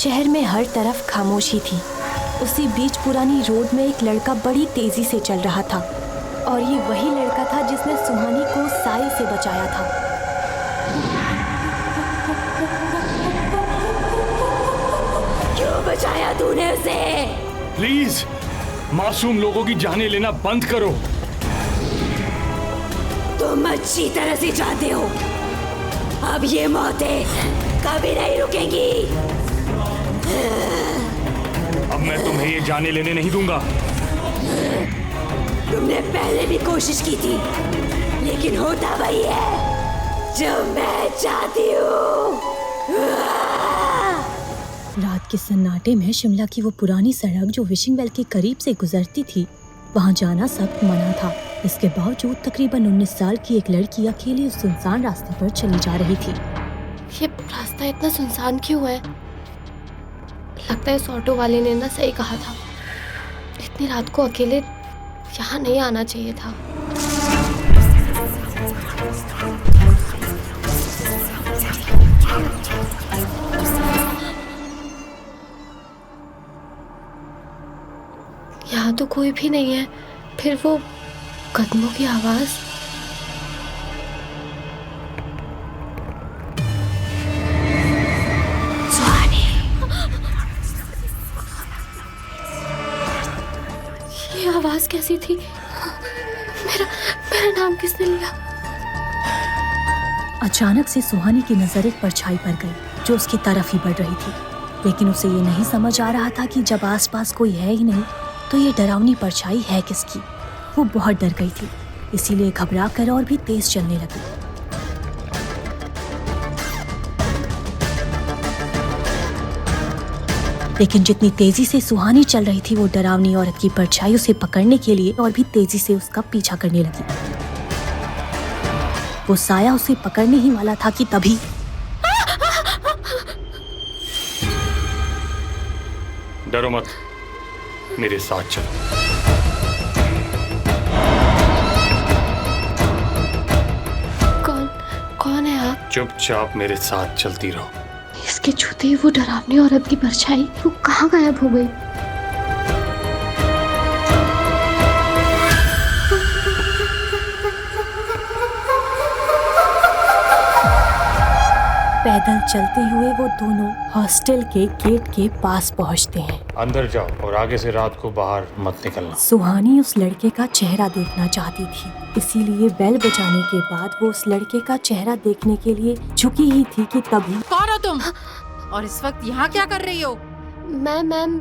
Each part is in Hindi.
शहर में हर तरफ खामोशी थी। उसी बीच पुरानी रोड में एक लड़का बड़ी तेजी से चल रहा था और ये वही लड़का था जिसने सुहानी को साए से बचाया था। क्यों बचाया तूने उसे? प्लीज मासूम लोगों की जानें लेना बंद करो। तुम अच्छी तरह से जानते हो अब ये मौतें कभी नहीं रुकेंगी। अब मैं तुम्हें ये जाने लेने नहीं दूंगा। तुमने पहले भी कोशिश की थी, लेकिन होता वही है जो मैं चाहती हूँ। रात के सन्नाटे में शिमला की वो पुरानी सड़क जो विशिंग वेल के करीब से गुजरती थी, वहाँ जाना सख्त मना था। इसके बावजूद तकरीबन 19 साल की एक लड़की अकेली उस सुनसान रास्ते पर चली जा रही थी। ये रास्ता इतना सुनसान क्यों है? लगता है उस ऑटो वाले ने ना सही कहा था, इतनी रात को अकेले यहाँ नहीं आना चाहिए था। यहाँ तो कोई भी नहीं है, फिर वो कदमों की आवाज। सुहानी, ये आवाज कैसी थी? मेरा नाम किसने लिया? अचानक से सुहानी की नजर एक परछाई पर गई जो उसकी तरफ ही बढ़ रही थी, लेकिन उसे ये नहीं समझ आ रहा था कि जब आसपास कोई है ही नहीं तो ये डरावनी परछाई है किसकी। वो बहुत डर गई थी, इसीलिए घबरा कर और भी तेज चलने लगी। लेकिन जितनी तेजी से सुहानी चल रही थी, वो डरावनी औरत की परछाई उसे पकड़ने के लिए और भी तेजी से उसका पीछा करने लगी। वो साया उसे पकड़ने ही वाला था कि तभी डरो मत, मेरे साथ चलो। कौन है आप? चुपचाप मेरे साथ चलती रहो। इसके छूते ही वो डरावनी औरत की परछाई वो कहाँ गायब हो गई? पैदल चलते हुए वो दोनों हॉस्टल के गेट के पास पहुंचते हैं। अंदर जाओ और आगे से रात को बाहर मत निकलना। सुहानी उस लड़के का चेहरा देखना चाहती थी, इसीलिए बेल बजाने के बाद वो उस लड़के का चेहरा देखने के लिए झुकी ही थी कि तभी। कौन हो तुम? और इस वक्त यहाँ क्या कर रही हो? मैम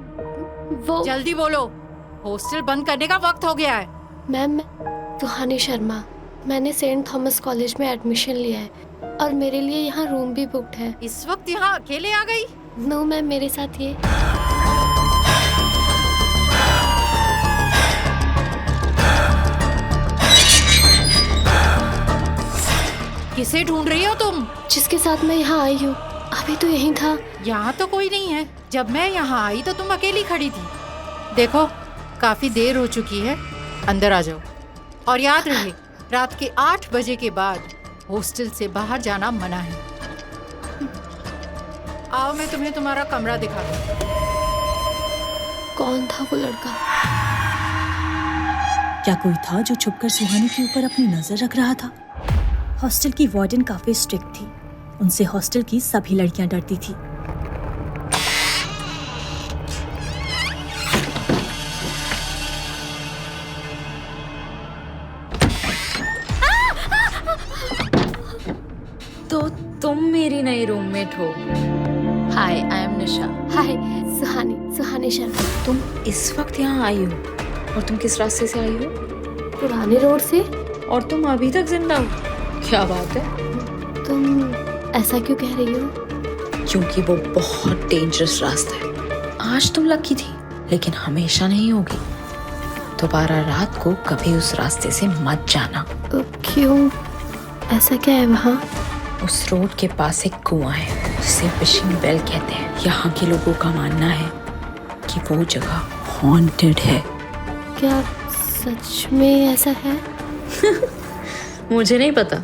वो जल्दी बोलो, हॉस्टल बंद करने का वक्त हो गया है। मैम सुहानी शर्मा, मैंने सेंट थॉमस कॉलेज में एडमिशन लिया है और मेरे लिए यहाँ रूम भी बुक्ड है। इस वक्त यहाँ अकेले आ गई? नो मैम, मेरे साथ ये। किसे ढूंढ रही हो तुम? जिसके साथ मैं यहाँ आई हूँ, अभी तो यहीं था। यहाँ तो कोई नहीं है। जब मैं यहाँ आई तो तुम अकेली खड़ी थी। देखो काफी देर हो चुकी है, अंदर आ जाओ। और याद रहे, रात के 8 बजे के बाद हॉस्टल से बाहर जाना मना है। आओ मैं तुम्हें तुम्हारा कमरा दिखा दूं। कौन था वो लड़का? क्या कोई था जो छुपकर सुहानी के ऊपर अपनी नजर रख रहा था? हॉस्टल की वार्डन काफी स्ट्रिक्ट थी, उनसे हॉस्टल की सभी लड़कियां डरती थी। तो तुम मेरी नई रूममेट हो। हाय, आई एम निशा। हाय, सुहानी शर्मा। तुम इस वक्त यहाँ आई हो और तुम किस रास्ते से आई हो? पुराने रोड से। और तुम अभी तक जिंदा हो? क्या बात है? तुम ऐसा क्यों कह रही हो? क्योंकि वो बहुत डेंजरस रास्ता है। आज तुम लकी थी, लेकिन हमेशा नहीं होगी। दोबारा रात को कभी उस रास्ते से मत जाना। क्यों? ऐसा क्या है वहाँ? उस रोड के पास एक कुआं है जिसे विशिंग वेल कहते हैं। यहाँ के लोगों का मानना है कि वो जगह हॉन्टेड है। क्या सच में ऐसा है? मुझे नहीं पता,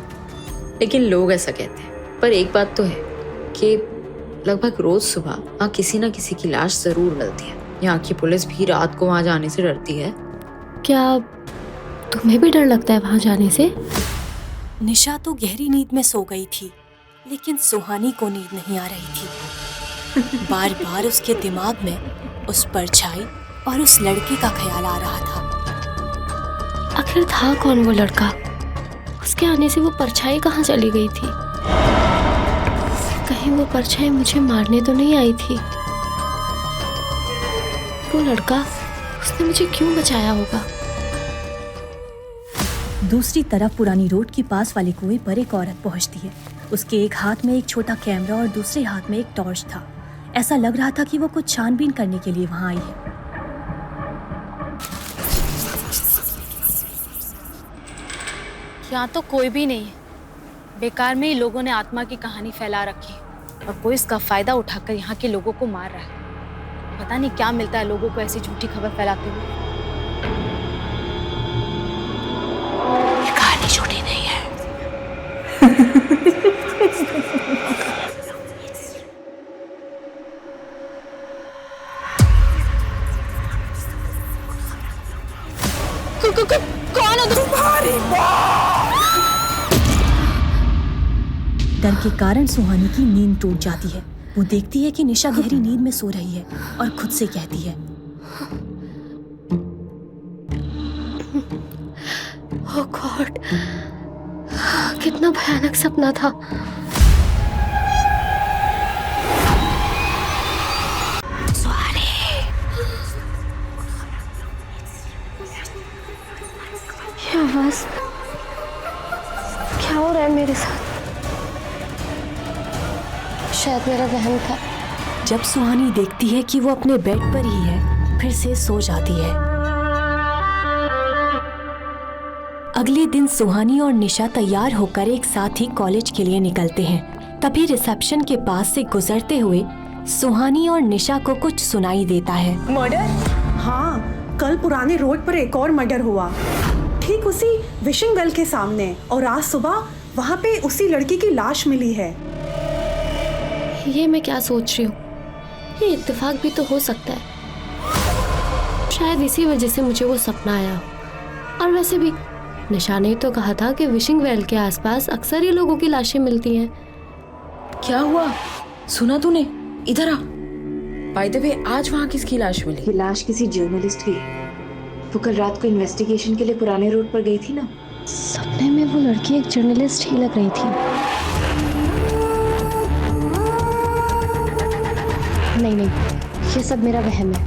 लेकिन लोग ऐसा कहते हैं। पर एक बात तो है कि लगभग रोज सुबह वहाँ किसी न किसी की लाश जरूर मिलती है। यहाँ की पुलिस भी रात को वहाँ जाने से डरती है। क्या तुम्हें भी डर लगता है वहां जाने से? निशा तो गहरी नींद में सो गई थी, लेकिन सुहानी को नींद नहीं आ रही थी। बार बार उसके दिमाग में उस परछाई और उस लड़के का ख्याल आ रहा था। आखिर था कौन वो लड़का? उसके आने से वो परछाई कहाँ चली गई थी? कहीं वो परछाई मुझे मारने तो नहीं आई थी? वो लड़का, उसने मुझे क्यों बचाया होगा? दूसरी तरफ पुरानी रोड के पास वाले कुएं पर एक औरत पहुंचती है। उसके एक हाथ में एक छोटा कैमरा और दूसरे हाथ में एक टॉर्च था। ऐसा लग रहा था कि वो कुछ छानबीन करने के लिए वहां आई है। यहाँ तो कोई भी नहीं है। बेकार में ही लोगों ने आत्मा की कहानी फैला रखी है और कोई इसका फायदा उठाकर यहाँ के लोगों को मार रहा है। पता नहीं क्या मिलता है लोगों को ऐसी झूठी खबर फैलाते हुए। ये कहानी झूठी नहीं है। कौन है तुम्हारी? डर के कारण सुहानी की नींद टूट जाती है। वो देखती है कि निशा गहरी नींद में सो रही है और खुद से कहती है, ओह गॉड, कितना भयानक सपना था। ये आवाज, क्या हो रहा है मेरे साथ? शायद मेरा वहम था। जब सुहानी देखती है कि वो अपने बेड पर ही है, फिर से सो जाती है। अगले दिन सुहानी और निशा तैयार होकर एक साथ ही कॉलेज के लिए निकलते हैं। तभी रिसेप्शन के पास से गुजरते हुए सुहानी और निशा को कुछ सुनाई देता है। मर्डर? हाँ, कल पुराने रोड पर एक और मर्डर हुआ, ठीक उसी विशिंग वेल के सामने, और आज सुबह वहाँ पे उसी लड़की की लाश मिली है। ये मैं क्या सोच रही हूँ? ये इत्तेफाक भी तो हो सकता है। शायद इसी वजह से मुझे वो सपना आया हो। और वैसे भी निशा ने तो कहा था कि विशिंग वेल के आसपास अक्सर ही लोगों की लाशें मिलती हैं। क्या हुआ? सुना तूने? इधर आ। बाय द वे, आज वहाँ किसकी लाश मिली? ये लाश किसी जर्नलिस्ट की। वो कल रात को इन्वेस्टिगेशन के लिए पुराने रोड पर गई थी ना। सपने में वो लड़की एक जर्नलिस्ट ही लग रही थी। नहीं, ये सब मेरा वहम है।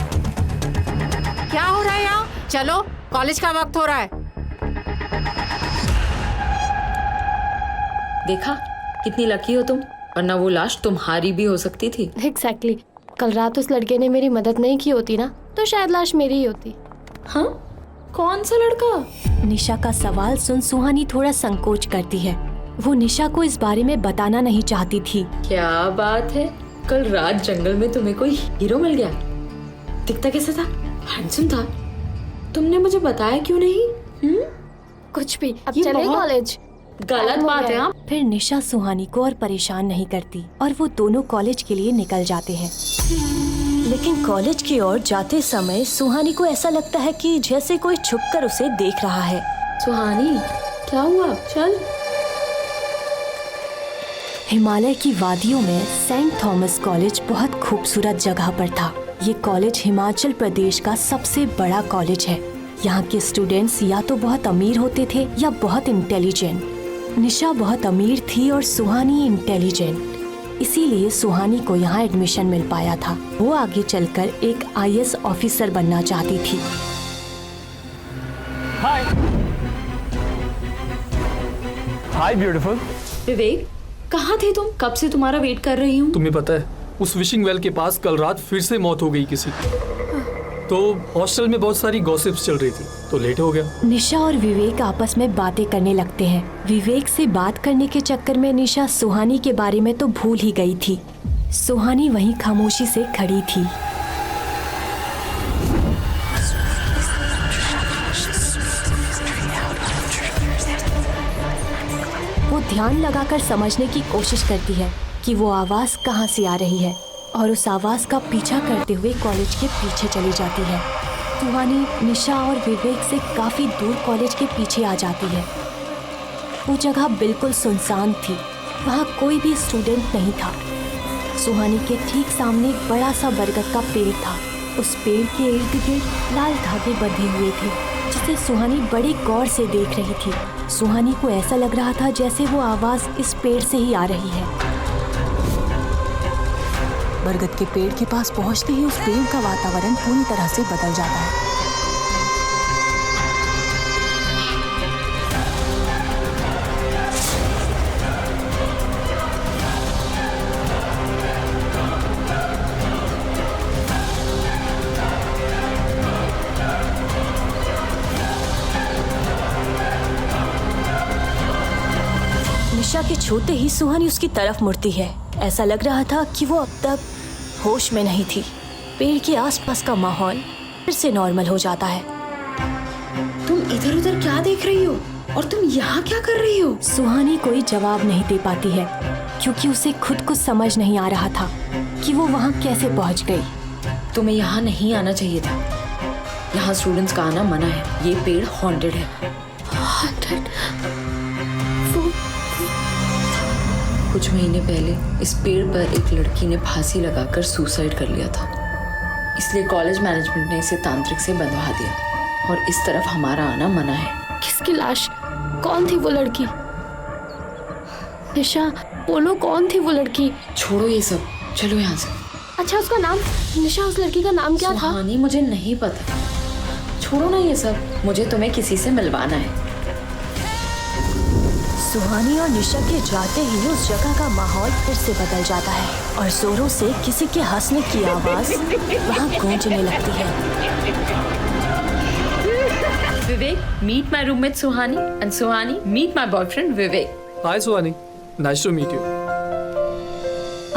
क्या हो रहा है यहाँ? चलो, कॉलेज का वक्त हो रहा है। देखा कितनी लकी हो तुम, वरना वो लाश तुम्हारी भी हो सकती थी। एग्जैक्टली। कल रात उस लड़के ने मेरी मदद नहीं की होती ना, तो शायद लाश मेरी ही होती। हाँ? कौन सा लड़का? निशा का सवाल सुन सुहानी थोड़ा संकोच करती है। वो निशा को इस बारे में बताना नहीं चाहती थी। क्या बात है, कल रात जंगल में तुम्हें कोई हीरो मिल गया? दिखता कैसा था? हैंडसम था। तुमने मुझे बताया क्यों नहीं? कुछ भी। अब चले कॉलेज। गलत बात है। आप फिर निशा सुहानी को और परेशान नहीं करती और वो दोनों कॉलेज के लिए निकल जाते हैं। लेकिन कॉलेज की ओर जाते समय सुहानी को ऐसा लगता है कि जैसे कोई छुपकर उसे देख रहा है। सुहानी, क्या हुआ? चल। हिमालय की वादियों में सेंट थॉमस कॉलेज बहुत खूबसूरत जगह पर था। ये कॉलेज हिमाचल प्रदेश का सबसे बड़ा कॉलेज है। यहाँ के स्टूडेंट्स या तो बहुत अमीर होते थे या बहुत इंटेलिजेंट। निशा बहुत अमीर थी और सुहानी इंटेलिजेंट, इसीलिए सुहानी को यहाँ एडमिशन मिल पाया था। वो आगे चलकर एक IAS ऑफिसर बनना चाहती थी। हाय हाय ब्यूटीफुल। विवेक, कहाँ थे तुम? कब से तुम्हारा वेट कर रही हूँ। तुम्हें पता है उस विशिंग वेल के पास कल रात फिर से मौत हो गई किसी की। तो हॉस्टल में बहुत सारी गॉसिप्स चल रही थी तो लेट हो गया। निशा और विवेक आपस में बातें करने लगते हैं। विवेक से बात करने के चक्कर में निशा सुहानी के बारे में तो भूल ही गई थी। सुहानी वहीं खामोशी से खड़ी थी। वो ध्यान लगाकर समझने की कोशिश करती है कि वो आवाज़ कहाँ से आ रही है और उस आवाज़ का पीछा करते हुए कॉलेज के पीछे चली जाती है। सुहानी निशा और विवेक से काफ़ी दूर कॉलेज के पीछे आ जाती है। वो जगह बिल्कुल सुनसान थी, वहाँ कोई भी स्टूडेंट नहीं था। सुहानी के ठीक सामने एक बड़ा सा बरगद का पेड़ था। उस पेड़ के इर्द गिर्द लाल धागे बंधे हुए थे, जिसे सुहानी बड़े गौर से देख रही थी। सुहानी को ऐसा लग रहा था जैसे वो आवाज़ इस पेड़ से ही आ रही है। बरगद के पेड़ के पास पहुंचते ही उस पेड़ का वातावरण पूरी तरह से बदल जाता है। निशा के छूते ही सुहानी उसकी तरफ मुड़ती है। ऐसा लग रहा था कि वो अब तक होश में नहीं थी। पेड़ के आसपास का माहौल फिर से नॉर्मल हो जाता है। तुम इधर उधर क्या देख रही हो और तुम यहाँ क्या कर रही हो? सुहानी कोई जवाब नहीं दे पाती है क्योंकि उसे खुद को समझ नहीं आ रहा था कि वो वहाँ कैसे पहुँच गई। तुम्हें यहाँ नहीं आना चाहिए था। यहाँ स्टूडेंट्स का आना मना है। ये पेड़ हॉन्टेड है। हॉन्टेड? कुछ महीने पहले इस पेड़ पर एक लड़की ने फांसी लगाकर सुसाइड कर लिया था, इसलिए कॉलेज मैनेजमेंट ने इसे तांत्रिक से बंधवा दिया और इस तरफ हमारा आना मना है। किसकी लाश? कौन थी वो लड़की? निशा, बोलो कौन थी वो लड़की? छोड़ो ये सब, चलो यहाँ से। अच्छा, उसका नाम? निशा, उस लड़की का नाम क्या था? सुहानी, मुझे नहीं पता। छोड़ो ना ये सब, मुझे तुम्हें किसी से मिलवाना है। सुहानी और निशा के जाते ही उस जगह का माहौल फिर से बदल जाता है और जोरों से किसी के हंसने की आवाज वहाँ गूंजने लगती है। Vivek, meet my roommate Suhani and Suhani meet my boyfriend Vivek. Hi Suhani, nice to meet you.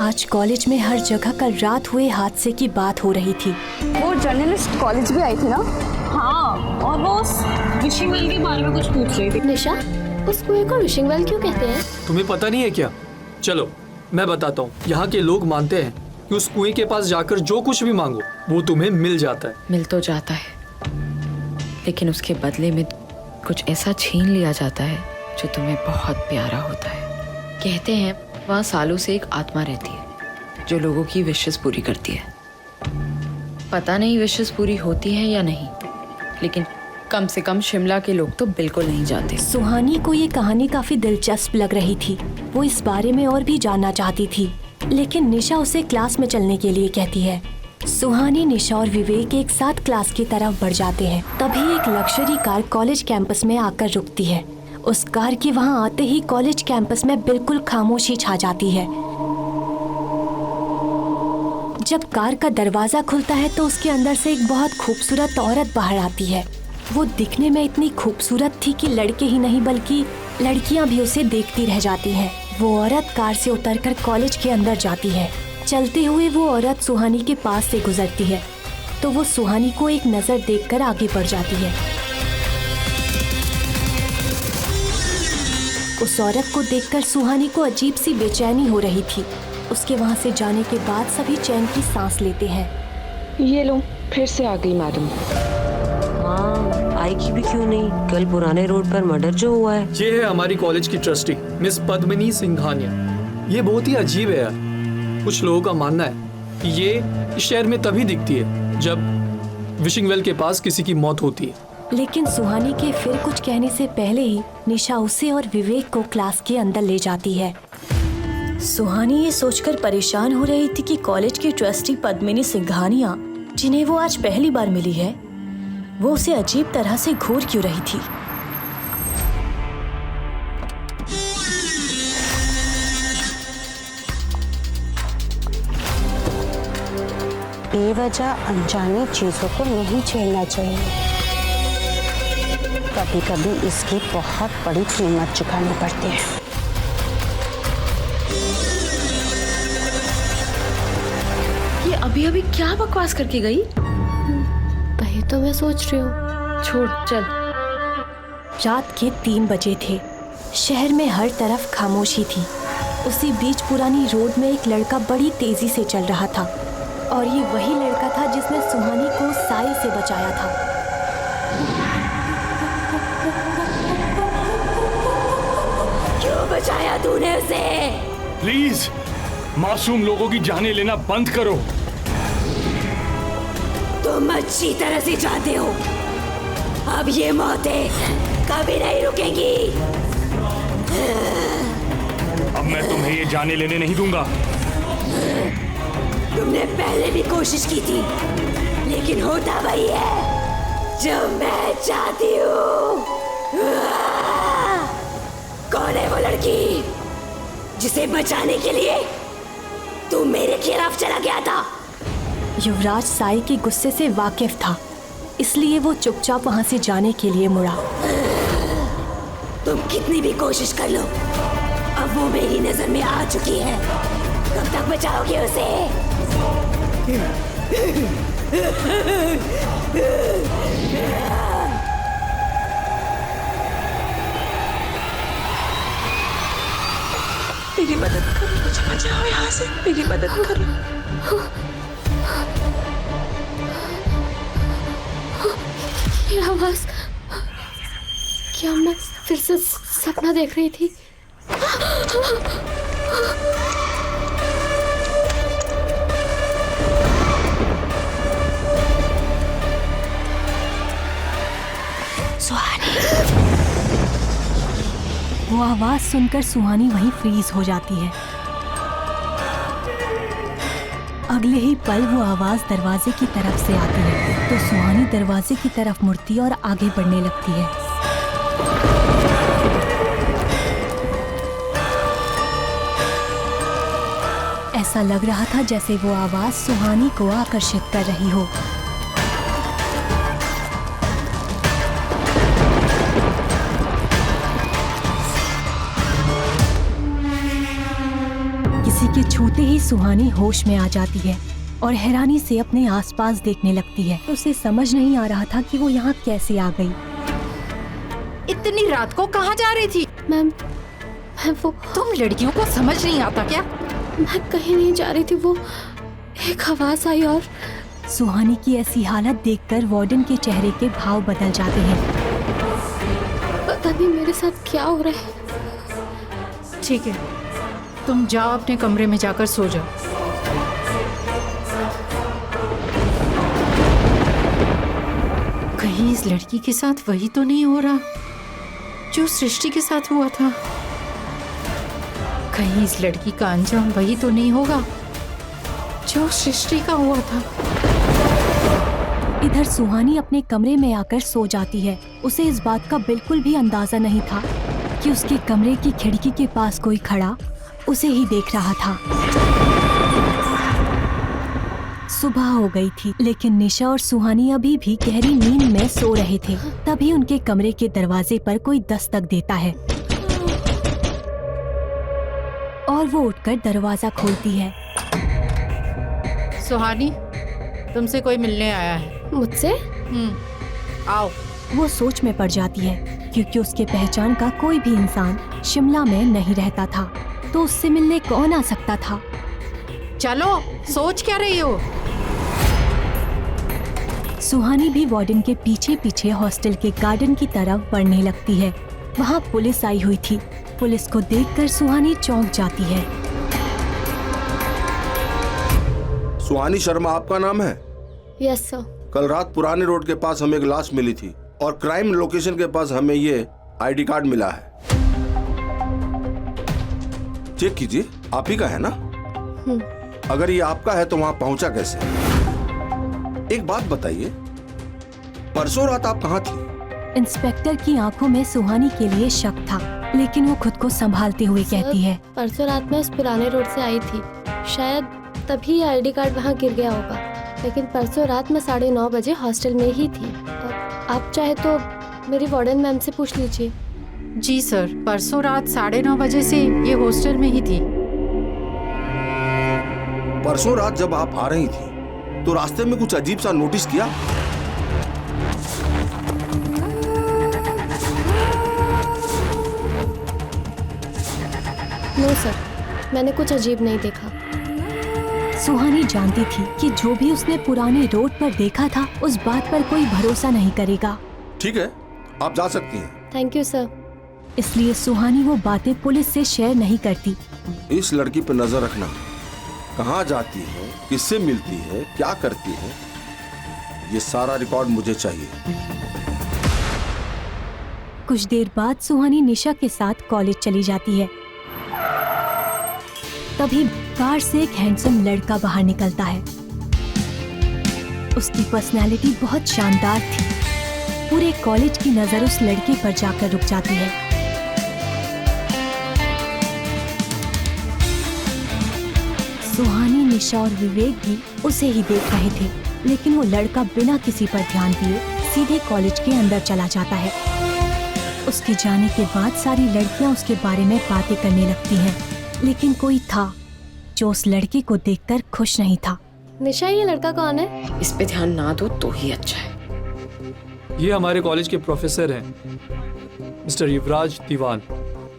आज कॉलेज में हर जगह कल रात हुए हादसे की बात हो रही थी। वो जर्नलिस्ट कॉलेज भी आई थी ना? हाँ, और वो उस विशिंग वेल के बारे में कुछ पूछ रही थी। निशा, उस कुएं को विशिंग वेल क्यों कहते हैं? तुम्हें पता नहीं है क्या? चलो मैं बताता हूँ। यहाँ के लोग मानते हैं कि उस कुएं के पास जाकर जो कुछ भी मांगो वो तुम्हें मिल जाता है। मिल तो जाता है, लेकिन उसके बदले में कुछ ऐसा छीन लिया जाता है जो तुम्हें बहुत प्यारा होता है। कहते हैं वहाँ सालों से एक आत्मा रहती है जो लोगों की विशेस पूरी करती है। पता नहीं विशेस पूरी होती है या नहीं, लेकिन कम से कम शिमला के लोग तो बिल्कुल नहीं जाते। सुहानी को ये कहानी काफी दिलचस्प लग रही थी। वो इस बारे में और भी जानना चाहती थी, लेकिन निशा उसे क्लास में चलने के लिए कहती है। सुहानी, निशा और विवेक एक साथ क्लास की तरफ बढ़ जाते हैं। तभी एक लग्जरी कार कॉलेज कैंपस में आकर रुकती है। उस कार के वहाँ आते ही कॉलेज कैंपस में बिल्कुल खामोशी छा जाती है। जब कार का दरवाजा खुलता है तो उसके अंदर से एक बहुत खूबसूरत औरत बाहर आती है। वो दिखने में इतनी खूबसूरत थी कि लड़के ही नहीं बल्कि लड़कियां भी उसे देखती रह जाती हैं। वो औरत कार से उतरकर कॉलेज के अंदर जाती है। चलते हुए वो औरत सुहानी के पास से गुजरती है तो वो सुहानी को एक नजर देखकर आगे बढ़ जाती है। उस औरत को देखकर सुहानी को अजीब सी बेचैनी हो रही थी। उसके वहाँ से जाने के बाद सभी चैन की सांस लेते हैं। ये लो, फिर से आ गई मैडम। हाँ, आएगी भी क्यों नहीं? कल पुराने रोड पर मर्डर जो हुआ है। ये है हमारी कॉलेज की ट्रस्टी मिस पद्मिनी सिंघानिया। ये बहुत ही अजीब है यार। कुछ लोगों का मानना है कि ये इस शहर में तभी दिखती है जब विशिंग वेल के पास किसी की मौत होती है। लेकिन सुहानी के फिर कुछ कहने से पहले ही निशा उसे और विवेक को क्लास के अंदर ले जाती है। सुहानी ये सोचकर परेशान हो रही थी कि कॉलेज की ट्रस्टी पद्मिनी सिंघानिया, जिन्हें वो आज पहली बार मिली है, वो उसे अजीब तरह से घूर क्यों रही थी। बेवजह अनजानी चीजों को नहीं छेड़ना चाहिए। कभी कभी इसकी बहुत बड़ी कीमत चुकानी पड़ती है। ये अभी अभी क्या बकवास करके गई? वही तो मैं सोच रही हूँ। छोड़, चल। रात के 3 बजे थे। शहर में हर तरफ खामोशी थी। उसी बीच पुरानी रोड में एक लड़का बड़ी तेजी से चल रहा था और ये वही लड़का था जिसने सुहानी को साई से बचाया था। क्यों बचाया तूने उसे? प्लीज मासूम लोगों की जानें लेना बंद करो। तुम अच्छी तरह से जानते हो अब ये मौतें कभी नहीं रुकेंगी। अब मैं तुम्हें ये जाने लेने नहीं दूंगा। तुमने पहले भी कोशिश की थी लेकिन होता वही है जो मैं चाहती हूँ। कौन है वो लड़की जिसे बचाने के लिए तू मेरे खिलाफ चला गया था? युवराज साई के गुस्से से वाकिफ था, इसलिए वो चुपचाप वहां से जाने के लिए मुड़ा। तुम कितनी भी कोशिश कर लो अब वो मेरी नजर में आ चुकी है। कब तक बचाओगे उसे? मेरी मदद करो, मुझे बचाओ यहाँ से, मेरी मदद करो। ये आवाज, क्या मैं फिर से सपना देख रही थी? वो आवाज सुनकर सुहानी वहीं फ्रीज हो जाती है। अगले ही पल वो आवाज दरवाजे की तरफ से आती है तो सुहानी दरवाजे की तरफ मुड़ती और आगे बढ़ने लगती है। ऐसा लग रहा था जैसे वो आवाज सुहानी को आकर्षित कर रही हो। किसी के छूते ही सुहानी होश में आ जाती है और हैरानी से अपने आसपास देखने लगती है। उसे समझ नहीं आ रहा था कि वो यहाँ कैसे आ गई। इतनी रात को कहाँ जा रही थी? मैम, वो तुम लड़कियों को समझ नहीं आता क्या? मैं कहीं नहीं जा रही थी, वो एक आवाज आई और सुहानी की ऐसी हालत देखकर वार्डन के चेहरे के भाव बदल जाते हैं। पता नहीं मेरे साथ क्या हो रहा है। ठीक है, तुम जाओ अपने कमरे में जाकर सो जाओ। कहीं इस लड़की के साथ वही तो नहीं हो रहा जो सृष्टि के साथ हुआ था? कहीं इस लड़की का अंजाम वही तो नहीं होगा जो सृष्टि का हुआ था? इधर सुहानी अपने कमरे में आकर सो जाती है। उसे इस बात का बिल्कुल भी अंदाजा नहीं था कि उसके कमरे की खिड़की के पास कोई खड़ा उसे ही देख रहा था। सुबह हो गई थी लेकिन निशा और सुहानी अभी भी गहरी नींद में सो रहे थे। तभी उनके कमरे के दरवाजे पर कोई दस्तक देता है और वो उठकर दरवाजा खोलती है। सुहानी, तुमसे कोई मिलने आया है। मुझसे? आओ। वो सोच में पड़ जाती है क्योंकि उसके पहचान का कोई भी इंसान शिमला में नहीं रहता था, तो उससे मिलने कौन आ सकता था? चलो, सोच क्या रही हो? सुहानी भी वार्डन के पीछे पीछे हॉस्टल के गार्डन की तरफ बढ़ने लगती है। वहाँ पुलिस आई हुई थी। पुलिस को देखकर सुहानी चौंक जाती है। सुहानी शर्मा आपका नाम है? Yes sir. कल रात पुराने रोड के पास हमें एक लाश मिली थी और क्राइम लोकेशन के पास हमें ये आईडी कार्ड मिला है। चेक कीजिए, आप ही का है ना? अगर ये आपका है तो वहां पहुंचा कैसे? एक बात बताइए, परसों रात आप कहाँ थी? इंस्पेक्टर की आंखों में सुहानी के लिए शक था, लेकिन वो खुद को संभालते हुए कहती है, परसों रात में उस पुराने रोड से आई थी। शायद तभी आईडी कार्ड वहाँ गिर गया होगा, लेकिन परसों रात में 9:30 बजे हॉस्टल में ही थी। आप चाहे तो मेरी वार्डन मैम से पूछ लीजिए। जी सर, परसों रात 9:30 बजे से ये हॉस्टल में ही थी। परसों रात जब आप आ रही थी तो रास्ते में कुछ अजीब सा नोटिस किया? नो सर, मैंने कुछ अजीब नहीं देखा। सुहानी जानती थी कि जो भी उसने पुराने रोड पर देखा था उस बात पर कोई भरोसा नहीं करेगा। ठीक है, आप जा सकती हैं। Thank you sir. इसलिए सुहानी वो बातें पुलिस से शेयर नहीं करती। इस लड़की पर नजर रखना, कहाँ जाती है, किससे मिलती है, क्या करती है, ये सारा रिकॉर्ड मुझे चाहिए। कुछ देर बाद सुहानी निशा के साथ कॉलेज चली जाती है। तभी कार से एक हैंडसम लड़का बाहर निकलता है। उसकी पर्सनैलिटी बहुत शानदार थी। पूरे कॉलेज की नजर उस लड़के पर जाकर रुक जाती है। सुहानी, निशा और विवेक भी उसे ही देख रहे थे, लेकिन वो लड़का बिना किसी पर ध्यान दिए सीधे कॉलेज के अंदर चला जाता है। उसके जाने के बाद सारी लड़कियां उसके बारे में बातें करने लगती हैं, लेकिन कोई था जो उस लड़के को देखकर खुश नहीं था। निशा, ये लड़का कौन है? इस पे ध्यान ना दो तो ही अच्छा है। ये हमारे कॉलेज के प्रोफेसर हैं, मिस्टर युवराज दीवान।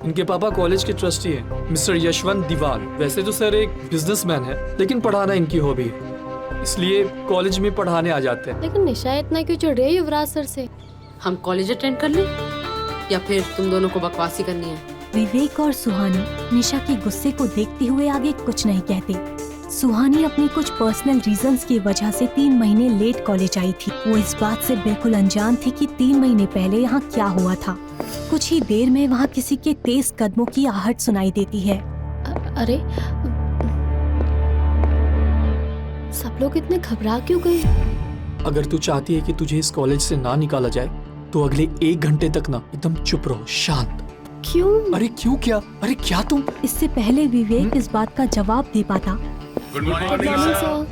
इनके पापा कॉलेज के ट्रस्टी हैं, मिस्टर यशवंत दीवान। वैसे तो सर एक बिजनेसमैन है, लेकिन पढ़ाना इनकी हॉबी है, इसलिए कॉलेज में पढ़ाने आ जाते हैं। लेकिन निशा इतना क्यों चिढ़ रही है युवराज सर से? हम कॉलेज अटेंड कर लें या फिर तुम दोनों को बकवासी करनी है? विवेक और सुहानी निशा के गुस्से को देखते हुए आगे कुछ नहीं कहते। सुहानी अपनी कुछ पर्सनल रीजंस की वजह से 3 महीने लेट कॉलेज आई थी। वो इस बात से बिल्कुल अनजान थी कि 3 महीने पहले यहाँ क्या हुआ था। कुछ ही देर में वहाँ किसी के तेज कदमों की आहट सुनाई देती है। अरे, सब लोग इतने घबरा क्यों गए? अगर तू चाहती है कि तुझे इस कॉलेज से ना निकाला जाए तो अगले 1 घंटे तक ना एकदम चुप रहो, शांत। क्यों? अरे क्यों क्या? अरे क्या तुम? इससे पहले विवेक इस बात का जवाब दे पाता, good morning sir.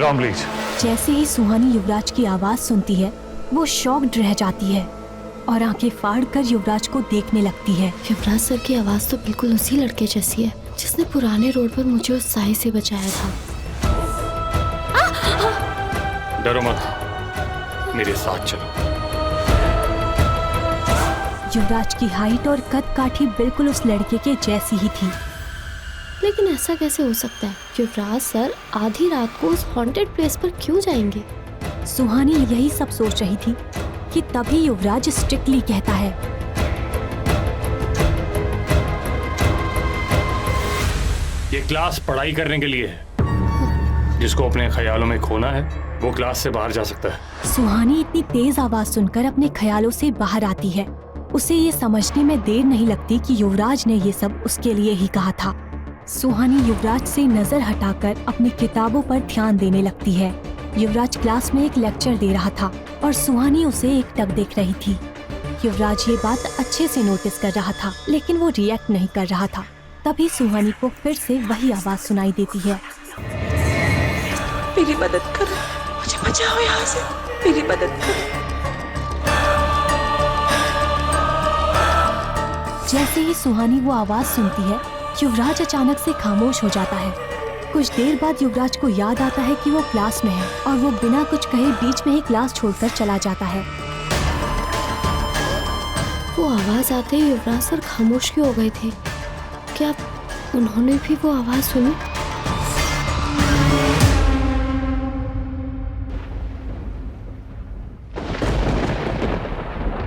Ram please. जैसे ही सुहानी युवराज की आवाज सुनती है वो शॉक्ड रह जाती है और आंखें फाड़कर युवराज को देखने लगती है। युवराज सर की आवाज तो बिल्कुल उसी लड़के जैसी है जिसने पुराने रोड पर मुझे उस साई से बचाया था। डरो मत, मेरे साथ चलो। युवराज की हाइट और कद काठी बिल्कुल उस लड़के के जैसी ही थी। लेकिन ऐसा कैसे हो सकता है? युवराज सर आधी रात को उस हॉन्टेड प्लेस पर क्यों जाएंगे? सुहानी यही सब सोच रही थी कि तभी युवराज स्ट्रिक्टली कहता है, ये क्लास पढ़ाई करने के लिए है। जिसको अपने ख्यालों में खोना है वो क्लास से बाहर जा सकता है। सुहानी इतनी तेज आवाज सुनकर अपने ख्यालों से बाहर आती है। उसे ये समझने में देर नहीं लगती कि युवराज ने ये सब उसके लिए ही कहा था। सुहानी युवराज से नजर हटाकर अपनी किताबों पर ध्यान देने लगती है। युवराज क्लास में एक लेक्चर दे रहा था और सुहानी उसे एकटक देख रही थी। युवराज ये बात अच्छे से नोटिस कर रहा था, लेकिन वो रिएक्ट नहीं कर रहा था। तभी सुहानी को फिर से वही आवाज सुनाई देती है, मेरी मदद करो, मुझे बचाओ यहाँ से, मेरी मदद करो। जैसे ही सुहानी वो आवाज सुनती है युवराज अचानक से खामोश हो जाता है। कुछ देर बाद युवराज को याद आता है कि वो क्लास में है और वो बिना कुछ कहे बीच में ही क्लास छोड़कर चला जाता है। वो आवाज आते ही युवराज सर खामोश क्यों हो गए थे? क्या उन्होंने भी वो आवाज सुनी?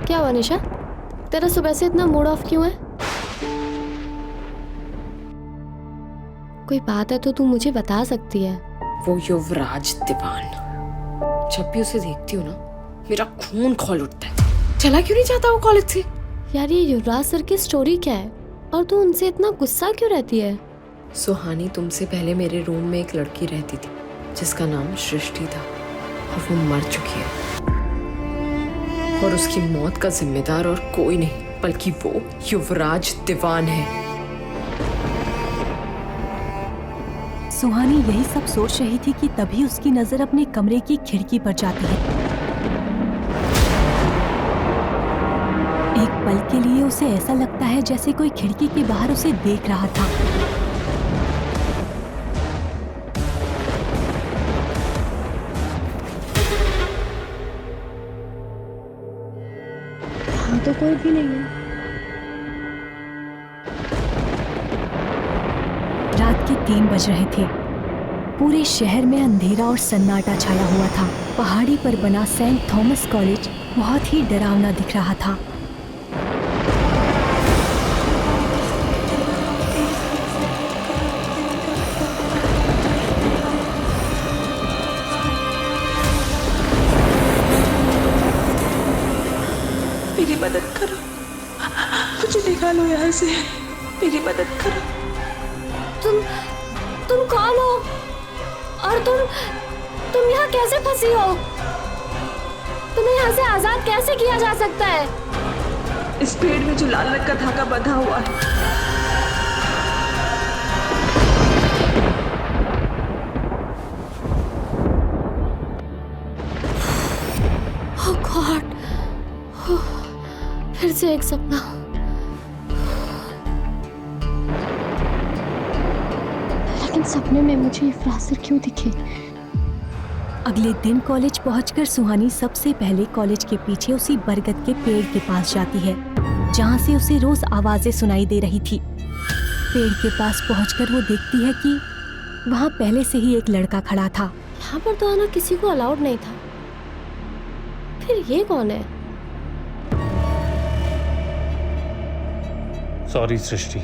क्या हुआ निशा, तेरा सुबह से इतना मूड ऑफ क्यों है? कोई बात है तो तू मुझे बता सकती है। वो युवराज दीवान, जब भी उसे देखती हूँ ना मेरा खून खौल उठता है। चला क्यों नहीं जाता वो कॉलेज से? यार ये युवराज सर की स्टोरी क्या है और तू उनसे इतना गुस्सा क्यों रहती है? सुहानी, तुमसे पहले मेरे रूम में एक लड़की रहती थी जिसका नाम सृष्टि था और वो मर चुकी है। और उसकी मौत का जिम्मेदार और कोई नहीं बल्कि वो युवराज दीवान है। सुहानी यही सब सोच रही थी कि तभी उसकी नजर अपने कमरे की खिड़की पर जाती है। एक पल के लिए उसे ऐसा लगता है जैसे कोई खिड़की के बाहर उसे देख रहा था। यहाँ तो कोई भी नहीं है। 3 बज रहे थे। पूरे शहर में अंधेरा और सन्नाटा छाया हुआ था। पहाड़ी पर बना सेंट थॉमस कॉलेज बहुत ही डरावना दिख रहा था। मेरी मदद करो, मुझे निकालो यहाँ से, मेरी मदद करो। तुम कौन हो और तुम यहाँ कैसे फंसी हो? तुम्हें यहाँ से आजाद कैसे किया जा सकता है? इस पेड़ में जो लाल रंग का धागा बंधा हुआ है। Oh God! फिर से एक सपना। लेकिन सपने में मुझे इफ्रासर क्यों दिखे? अगले दिन कॉलेज पहुंचकर सुहानी सबसे पहले कॉलेज के पीछे उसी बरगद के पेड़ के पास जाती है, जहां से उसे रोज आवाजें सुनाई दे रही थी। पेड़ के पास पहुंचकर वो देखती है कि वहां पहले से ही एक लड़का खड़ा था। यहाँ पर तो आना किसी को अलाउड नहीं था। फिर ये कौन है? सॉरी सृष्टि,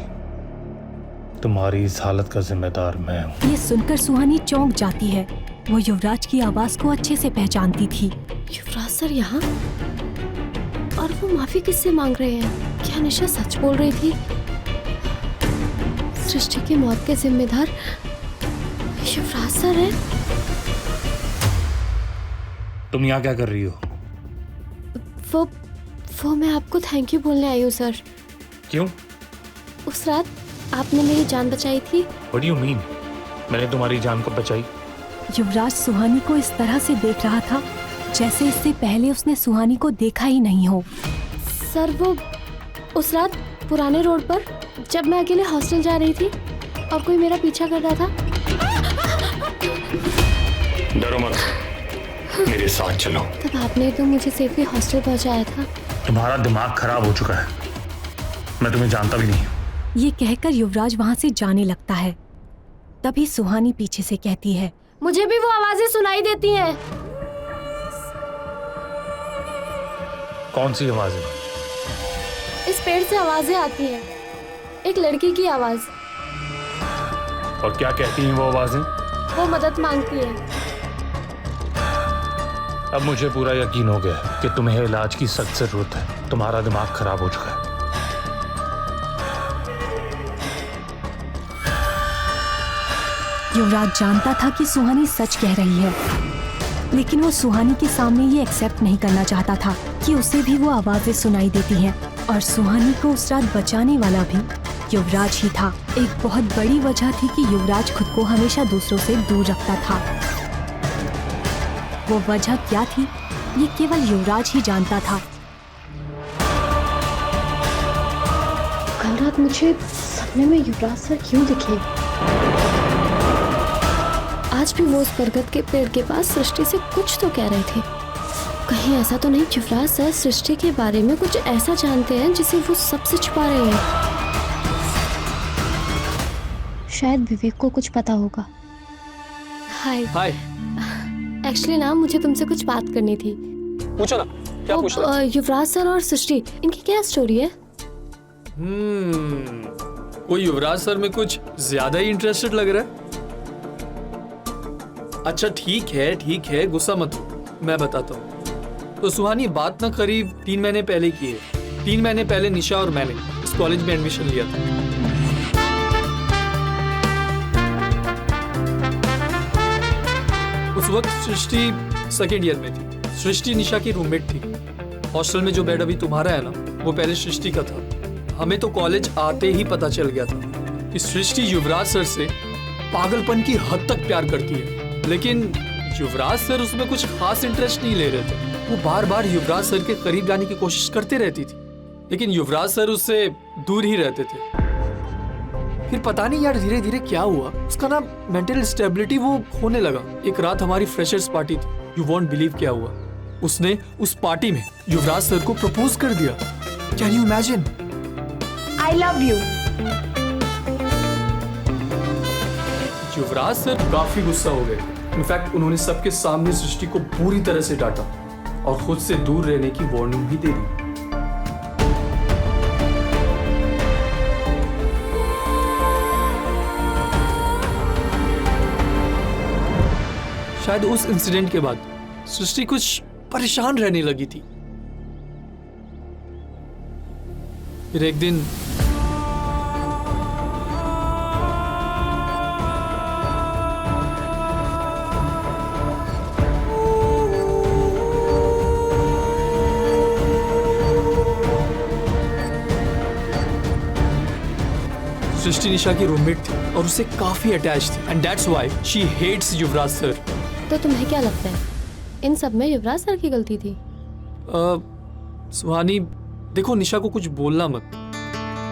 तुम्हारी इस हालत का जिम्मेदार मैं हूँ। ये सुनकर सुहानी चौंक जाती है। वो युवराज की आवाज को अच्छे से पहचानती थी। युवराज सर यहाँ? और वो माफी किससे मांग रहे हैं? क्या निशा सच बोल रही थी? सृष्टि की मौत के जिम्मेदार युवराज सर है? तुम यहाँ क्या कर रही हो? वो मैं आपको थैंक यू बोलने आई हूँ सर। क्यों? उस रात आपने मेरी जान बचाई थी। What do you mean? मैंने तुम्हारी जान को बचाई? युवराज सुहानी को इस तरह से देख रहा था जैसे इससे पहले उसने सुहानी को देखा ही नहीं हो। सर वो उस रात पुराने रोड पर जब मैं अकेले हॉस्टल जा रही थी और कोई मेरा पीछा कर रहा था। डरो मत, मेरे साथ चलो। तब आपने तो मुझे सेफली हॉस्टल पहुंचाया था। तुम्हारा दिमाग खराब हो चुका है, मैं तुम्हें जानता भी नहीं। ये कहकर युवराज वहाँ से जाने लगता है। तभी सुहानी पीछे से कहती है, मुझे भी वो आवाजें सुनाई देती हैं। कौन सी आवाजें? इस पेड़ से आवाजें आती हैं, एक लड़की की आवाज। और क्या कहती हैं वो आवाजें? वो मदद मांगती है। अब मुझे पूरा यकीन हो गया कि तुम्हें इलाज की सख्त जरूरत है। तुम्हारा दिमाग खराब हो चुका है। युवराज जानता था कि सुहानी सच कह रही है, लेकिन वो सुहानी के सामने ये एक्सेप्ट नहीं करना चाहता था कि उसे भी वो आवाजें सुनाई देती हैं। और सुहानी को उस रात बचाने वाला भी युवराज ही था। एक बहुत बड़ी वजह थी कि युवराज खुद को हमेशा दूसरों से दूर रखता था। वो वजह क्या थी, ये केवल युवराज ही जानता था। कल रात मुझे सपने में युवराज सर क्यों दिखे? आज भी वो उस बरगद के पेड़ के पास सृष्टि से कुछ तो कह रहे थे। कहीं ऐसा तो नहीं युवराज सर सृष्टि के बारे में कुछ ऐसा जानते हैं जिसे वो सबसे छुपा रहे हैं? शायद विवेक को कुछ पता होगा। हाय। हाय। एक्चुअली ना मुझे तुमसे कुछ बात करनी थी। पूछो ना, क्या पूछना? युवराज सर और सृष्टि, इनकी क्या स्टोरी है? कोई युवराज सर में कुछ ज्यादा ही इंटरेस्टेड लग रहा है। अच्छा ठीक है, गुस्सा मत हो, मैं बताता हूँ। तो सुहानी बात ना करीब 3 महीने पहले की है। 3 महीने पहले निशा और मैंने इस कॉलेज में एडमिशन लिया था। उस वक्त सृष्टि 2nd ईयर में थी। सृष्टि निशा की रूममेट थी। हॉस्टल में जो बेड अभी तुम्हारा है ना, वो पहले सृष्टि का था। हमें तो कॉलेज आते ही पता चल गया था कि सृष्टि युवराज सर से पागलपन की हद तक प्यार करती है, लेकिन युवराज सर उसमें कुछ खास इंटरेस्ट नहीं ले रहे थे। वो बार बार युवराज सर के करीब जाने की कोशिश करते रहती थी, लेकिन युवराज सर उससे दूर ही रहते थे। फिर पता नहीं यार धीरे धीरे क्या हुआ, उसका ना मेंटल स्टेबिलिटी वो खोने लगा। एक रात हमारी फ्रेशर्स पार्टी थी। यू वॉन्ट बिलीव क्या हुआ, उसने उस पार्टी में युवराज सर को प्रपोज कर दिया। Can you imagine? I love you. Yuvraj sir काफी गुस्सा हो गए। इनफैक्ट उन्होंने सबके सामने सृष्टि को बुरी तरह से डांटा और खुद से दूर रहने की वार्निंग भी दे दी। शायद उस इंसिडेंट के बाद सृष्टि कुछ परेशान रहने लगी थी। फिर एक दिन सृष्टि निशा की रूममेट थी और उससे काफी अटैच थी and that's why she hates Yuvraj sir. तो तुम्हें क्या लगता है इन सब में युवराज सर की गलती थी? सुहानी देखो, निशा को कुछ बोलना मत,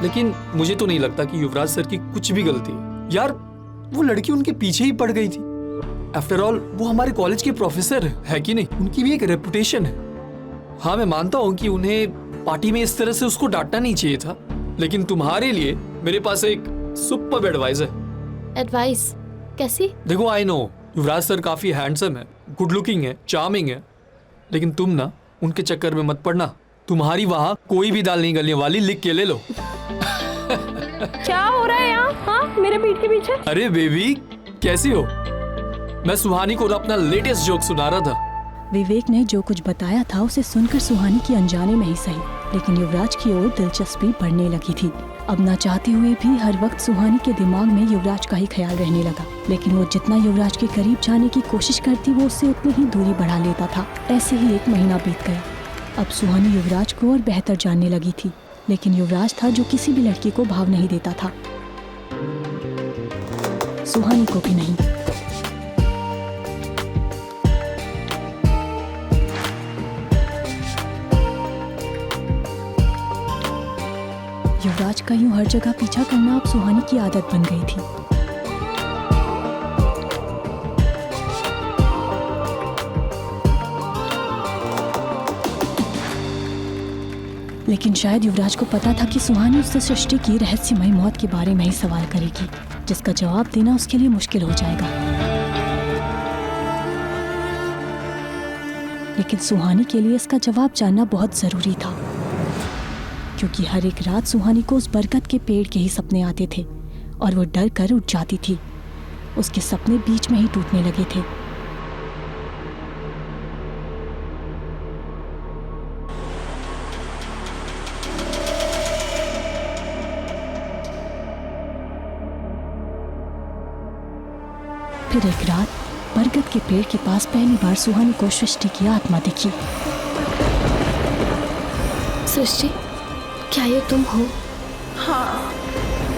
लेकिन मुझे तो नहीं लगता कि युवराज सर की कुछ भी गलती है। यार वो लड़की उनके पीछे ही पड़ गई थी। आफ्टर ऑल वो हमारे कॉलेज के प्रोफेसर है कि नहीं, उनकी भी एक रेपुटेशन है। हाँ मैं मानता हूँ कि उन्हें पार्टी में इस तरह से उसको डांटना नहीं चाहिए था, लेकिन तुम्हारे लिए मेरे पास एक सुपर्ब एडवाइस है। एडवाइस कैसी? देखो आई नो युवराज सर काफी हैंडसम है, गुड लुकिंग है, चार्मिंग है, लेकिन तुम ना उनके चक्कर में मत पड़ना। तुम्हारी वहाँ कोई भी दाल नहीं गलने वाली, लिख के ले लो। क्या हो रहा है यहाँ? हाँ मेरे पीठ के पीछे। अरे बेबी कैसी हो? मैं सुहानी को अपना लेटेस्ट जोक सुना रहा था। विवेक ने जो कुछ बताया था उसे सुनकर सुहानी की अनजाने में ही सही, लेकिन युवराज की ओर दिलचस्पी बढ़ने लगी थी। अब ना चाहते हुए भी हर वक्त सुहानी के दिमाग में युवराज का ही ख्याल रहने लगा, लेकिन वो जितना युवराज के करीब जाने की कोशिश करती वो उससे उतनी ही दूरी बढ़ा लेता था। ऐसे ही एक महीना बीत गया। अब सुहानी युवराज को और बेहतर जानने लगी थी, लेकिन युवराज था जो किसी भी लड़की को भाव नहीं देता था, सुहानी को भी नहीं। युवराज का यूं हर जगह पीछा करना अब सुहानी की आदत बन गई थी। लेकिन शायद युवराज को पता था कि सुहानी उससे सृष्टि की रहस्यमय मौत के बारे में ही सवाल करेगी, जिसका जवाब देना उसके लिए मुश्किल हो जाएगा। लेकिन सुहानी के लिए इसका जवाब जानना बहुत जरूरी था, क्योंकि हर एक रात सुहानी को उस बरगद के पेड़ के ही सपने आते थे और वो डर कर उठ जाती थी। उसके सपने बीच में ही टूटने लगे थे। फिर एक रात बरगद के पेड़ के पास पहली बार सुहानी को सृष्टि की आत्मा दिखी। सृष्टि, क्या ये तुम हो? हाँ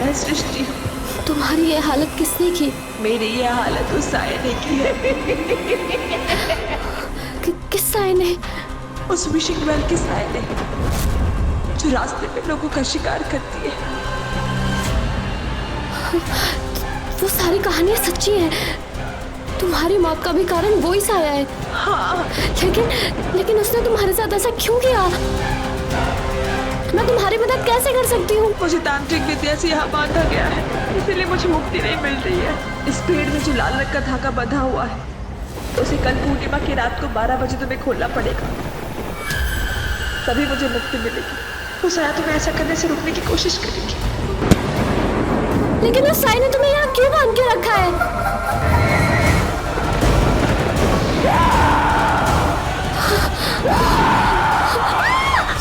मैं सृष्टि हूँ। तुम्हारी ये हालत किसने की? मेरी ये हालत उस साये ने की है। किस साये ने? उस विशिंग वेल की साये ने, जो रास्ते में लोगों का शिकार करती है। वो सारी कहानियां सच्ची हैं। तुम्हारी मौत का भी कारण वो ही साया है। हाँ लेकिन उसने तुम्हारे साथ ऐसा क्यों किया? मैं तुम्हारी मदद कैसे कर सकती हूँ? मुझे तांत्रिक विद्या से यहाँ बांधा गया है, इसीलिए मुझे मुक्ति नहीं मिल रही है। इस पेड़ में जो लाल रंग का धागा बंधा हुआ है, उसे कल पूर्णिमा की रात को 12 बजे तुम्हें खोलना पड़ेगा, तभी मुझे मुक्ति मिलेगी। तो साया तुम्हें ऐसा करने से रोकने की कोशिश करेगी। लेकिन उस साई ने तुम्हें यहाँ क्यों बांध के रखा है?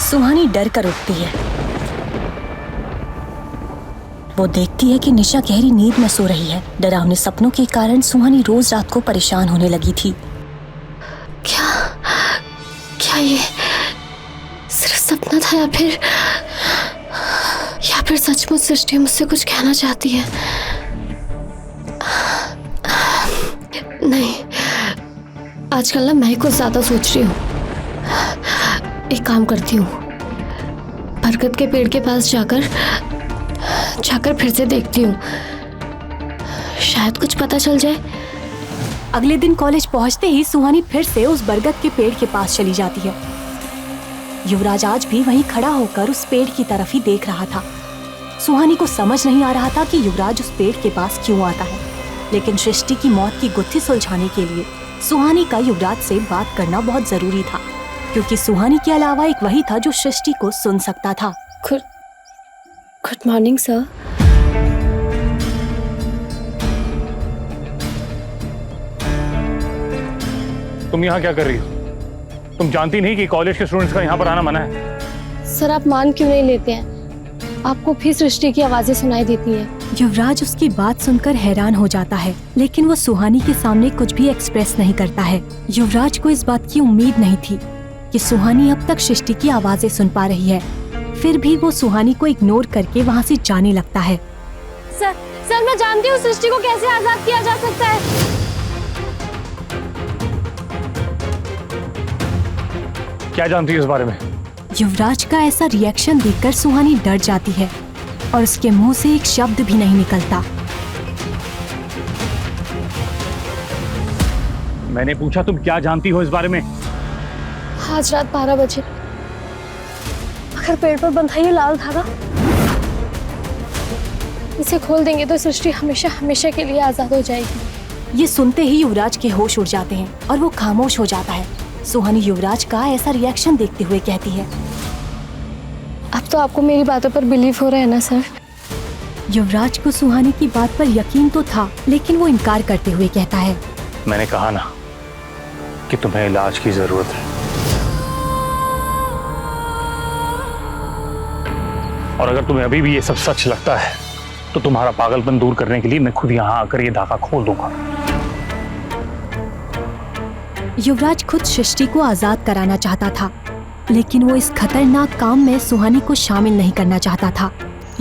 सुहानी डर कर उठती है। वो देखती है कि निशा गहरी नींद में सो रही है। डरावने सपनों के कारण सुहानी रोज रात को परेशान होने लगी थी। क्या ये सिर्फ सपना था, या फिर सचमुच सृष्टि मुझसे कुछ कहना चाहती है? नहीं, आजकल ना मैं कुछ ज्यादा सोच रही हूँ। एक काम करती हूँ, बरगद के पेड़ के पास जाकर फिर से देखती हूँ, शायद कुछ पता चल जाए। अगले दिन कॉलेज पहुंचते ही सुहानी फिर से उस बरगद के पेड़ के पास चली जाती है। युवराज आज भी वहीं खड़ा होकर उस पेड़ की तरफ ही देख रहा था। सुहानी को समझ नहीं आ रहा था कि युवराज उस पेड़ के पास क्यों आता है। लेकिन सृष्टि की मौत की गुत्थी सुलझाने के लिए सुहानी का युवराज से बात करना बहुत जरूरी था, क्योंकि सुहानी के अलावा एक वही था जो सृष्टि को सुन सकता था। Good morning sir. तुम यहाँ क्या कर रही हो? तुम जानती नहीं कि कॉलेज के स्टूडेंट्स का यहाँ पर आना मना है? सर आप मान क्यों नहीं लेते हैं? आपको फिर सृष्टि की आवाजें सुनाई देती हैं। युवराज उसकी बात सुनकर हैरान हो जाता है, लेकिन वो सुहानी के सामने कुछ भी एक्सप्रेस नहीं करता है। युवराज को इस बात की उम्मीद नहीं थी कि सुहानी अब तक सृष्टि की आवाजें सुन पा रही है। फिर भी वो सुहानी को इग्नोर करके वहाँ से जाने लगता है। सर मैं जानती हूँ सृष्टि को कैसे आजाद किया जा सकता है। क्या जानती है इस बारे में? युवराज का ऐसा रिएक्शन देखकर सुहानी डर जाती है और उसके मुंह से एक शब्द भी नहीं निकलता। मैंने पूछा तुम क्या जानती हो इस बारे में? आज रात 12 बजे अगर पेड़ पर बंधा ये लाल धागा, इसे खोल देंगे तो सृष्टि हमेशा हमेशा के लिए आजाद हो जाएगी। ये सुनते ही युवराज के होश उड़ जाते हैं और वो खामोश हो जाता है। सुहानी युवराज का ऐसा रिएक्शन देखते हुए कहती है, अब तो आपको मेरी बातों पर बिलीव हो रहा है ना सर? युवराज को सुहानी की बात पर यकीन तो था, लेकिन वो इनकार करते हुए कहता है, मैंने कहा ना कि तुम्हें इलाज की जरूरत है, और अगर तुम्हें अभी भी ये सब सच लगता है तो तुम्हारा पागलपन दूर करने के लिए मैं खुद यहाँ आकर ये धागा खोल दूंगा। युवराज खुद सृष्टि को आजाद कराना चाहता था, लेकिन वो इस खतरनाक काम में सुहानी को शामिल नहीं करना चाहता था।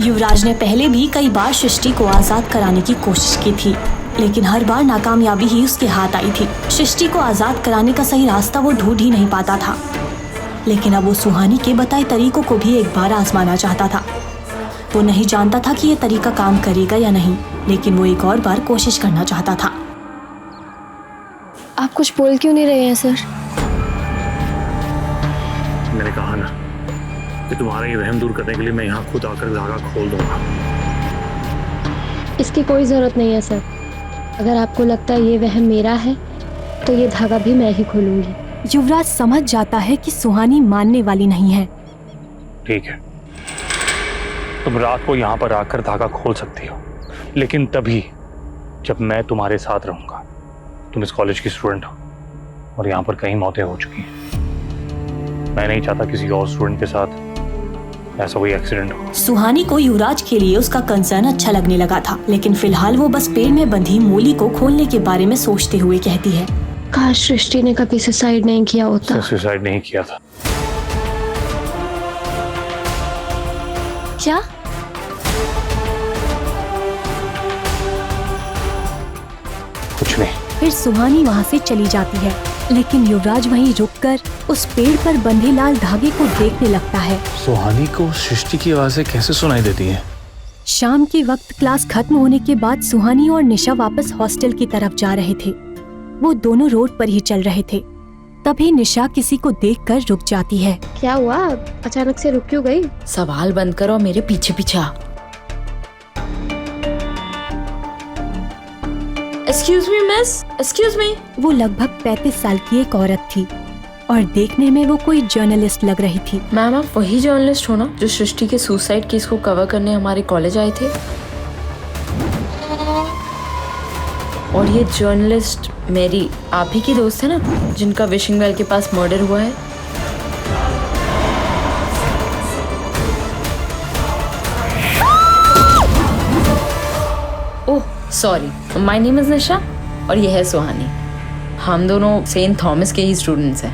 युवराज ने पहले भी कई बार सृष्टि को आजाद कराने की कोशिश की थी, लेकिन हर बार नाकामयाबी ही उसके हाथ आई थी। सृष्टि को आजाद कराने का सही रास्ता वो ढूंढ ही नहीं पाता था, लेकिन अब वो सुहानी के बताए तरीकों को भी एक बार आजमाना चाहता था। वो नहीं जानता था कि ये तरीका काम करेगा या नहीं, लेकिन वो एक और बार कोशिश करना चाहता था। आप कुछ बोल क्यों नहीं रहे हैं सर? मैंने कहा ना कि तुम्हारा ये वहम दूर करने के लिए मैं यहाँ खुद आकर धागा खोल दूंगा। इसकी कोई जरूरत नहीं है सर। अगर आपको लगता है ये वहम मेरा है तो ये धागा भी मैं ही खोलूंगी। युवराज समझ जाता है कि सुहानी मानने वाली नहीं है। ठीक है, तुम रात को यहाँ पर आकर धागा खोल सकती हो, लेकिन तभी जब मैं तुम्हारे साथ रहूंगा। तुम इस कॉलेज की स्टूडेंट हो और यहाँ पर कई मौतें हो चुकी हैं। मैं नहीं चाहता किसी और स्टूडेंट के साथ ऐसा कोई एक्सीडेंट हो। सुहानी को युवराज के लिए उसका कंसर्न अच्छा लगने लगा था, लेकिन फिलहाल वो बस पेड़ में बंधी मूली को खोलने के बारे में सोचते हुए कहती है, काश सृष्टि ने कभी सुसाइड नहीं किया होता। सुसाइड नहीं किया था। क्या? कुछ नहीं। फिर सुहानी वहाँ से चली जाती है, लेकिन युवराज वहीं रुककर उस पेड़ पर बंधे लाल धागे को देखने लगता है। सुहानी को सृष्टि की आवाजें कैसे सुनाई देती हैं? शाम के वक्त क्लास खत्म होने के बाद सुहानी और निशा वापस हॉस्टल की तरफ जा रहे थे। वो दोनों रोड पर ही चल रहे थे। तभी निशा किसी को देखकर रुक जाती है। क्या हुआ? अचानक से रुक क्यों गई? सवाल बंद करो, मेरे पीछे पीछे आ। Excuse me miss, excuse me. वो लगभग 35 साल की एक औरत थी और देखने में वो कोई जर्नलिस्ट लग रही थी। मैम आप वही जर्नलिस्ट हो ना जो सृष्टि के सुसाइड केस को कवर करने हमारे कॉलेज आए थे? और ये जर्नलिस्ट मेरी आप ही की दोस्त है ना, जिनका विशिंग वेल के पास मर्डर हुआ है? Oh sorry, my name is Nisha और ये है सुहानी। हम दोनों सेंट थॉमस के ही स्टूडेंट्स हैं।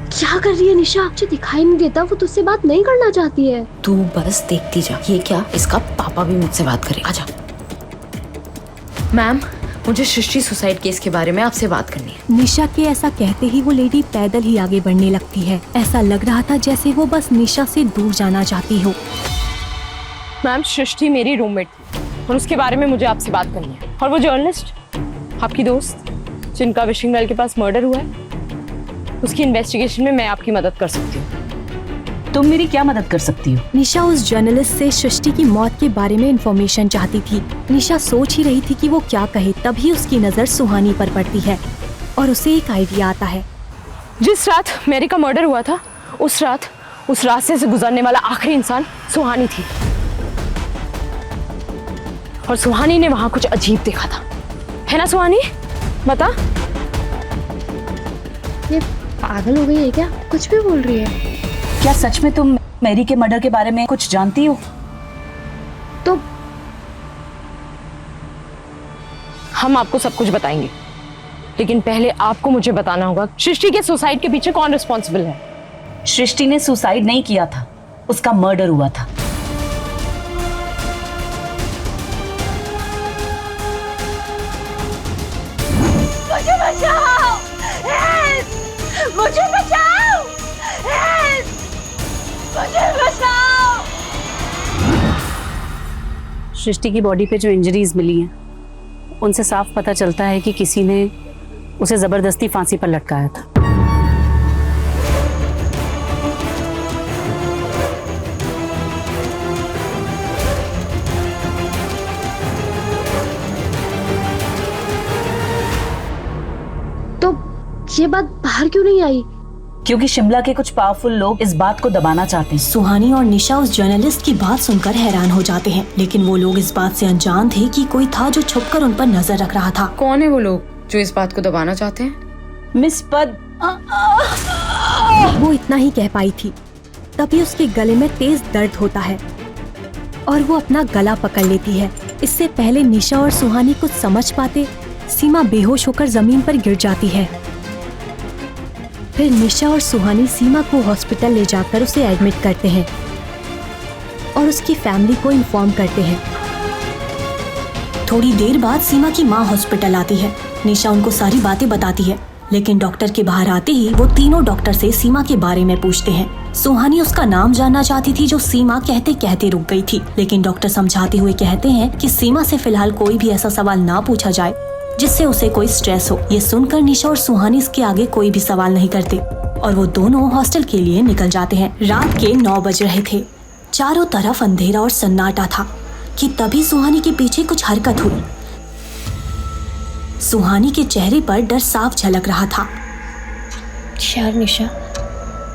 क्या कर रही है निशा? मुझे दिखाई नहीं देता वो तुझसे बात नहीं करना चाहती है। तू बस देखती जा। ये क्या, इसका पापा भी मुझसे बात करे। आजा। मैम मुझे सृष्टि सुसाइड केस के बारे में आपसे बात करनी है। निशा के ऐसा कहते ही वो लेडी पैदल ही आगे बढ़ने लगती है। ऐसा लग रहा था जैसे वो बस निशा से दूर जाना चाहती हो। मैम सृष्टि मेरी रूममेट थी और उसके बारे में मुझे आपसे बात करनी है। और वो जर्नलिस्ट आपकी दोस्त जिनका विशिंग वेल के पास मर्डर हुआ है, उसकी इन्वेस्टिगेशन में मैं आपकी मदद कर सकती हूँ। तुम मेरी क्या मदद कर सकती हो? निशा उस जर्नलिस्ट से सृष्टि की मौत के बारे में इंफॉर्मेशन चाहती थी। निशा सोच ही रही थी कि वो क्या कहे, तभी उसकी नजर सुहानी पर पड़ती है और उसे एक आइडिया आता है। जिस रात मेरी का मर्डर हुआ था, उस रात उस रास्ते से गुजरने वाला आखिरी इंसान सुहानी थी और सुहानी ने वहां कुछ अजीब देखा था, है ना सुहानी? बता। ये पागल हो गई है क्या? कुछ भी बोल रही है। क्या सच में तुम मैरी के मर्डर के बारे में कुछ जानती हो? तो हम आपको सब कुछ बताएंगे, लेकिन पहले आपको मुझे बताना होगा सृष्टि के सुसाइड के पीछे कौन रिस्पॉन्सिबल है। सृष्टि ने सुसाइड नहीं किया था, उसका मर्डर हुआ था। मुझे बचाओ! मुझे बचाओ! मुझे बचाओ! सृष्टि की बॉडी पे जो इंजरीज मिली हैं, उनसे साफ पता चलता है कि किसी ने उसे जबरदस्ती फांसी पर लटकाया था। ये बात बाहर क्यों नहीं आई? क्योंकि शिमला के कुछ पावरफुल लोग इस बात को दबाना चाहते हैं। सुहानी और निशा उस जर्नलिस्ट की बात सुनकर हैरान हो जाते हैं, लेकिन वो लोग इस बात से अनजान थे कि कोई था जो छुपकर उन पर नजर रख रहा था। कौन है वो लोग जो इस बात को दबाना चाहते हैं? मिस पद। वो इतना ही कह पाई थी, तभी उसके गले में तेज दर्द होता है और वो अपना गला पकड़ लेती है। इससे पहले निशा और सुहानी कुछ समझ पाते, सीमा बेहोश होकर जमीन पर गिर जाती है। फिर निशा और सुहानी सीमा को हॉस्पिटल ले जाकर उसे एडमिट करते हैं और उसकी फैमिली को इन्फॉर्म करते हैं। थोड़ी देर बाद सीमा की माँ हॉस्पिटल आती है। निशा उनको सारी बातें बताती है, लेकिन डॉक्टर के बाहर आते ही वो तीनों डॉक्टर से सीमा के बारे में पूछते हैं। सुहानी उसका नाम जानना चाहती थी, जो सीमा कहते कहते रुक गई थी, लेकिन डॉक्टर समझाते हुए कहते हैं कि सीमा से फिलहाल कोई भी ऐसा सवाल ना पूछा जाए जिससे उसे कोई स्ट्रेस हो। ये सुनकर निशा और सुहानी इसके आगे कोई भी सवाल नहीं करते और वो दोनों हॉस्टल के लिए निकल जाते हैं। रात के 9 बज रहे थे। चारों तरफ अंधेरा और सन्नाटा था कि तभी सुहानी के पीछे कुछ हरकत हुई। सुहानी के चेहरे पर डर साफ झलक रहा था। यार निशा,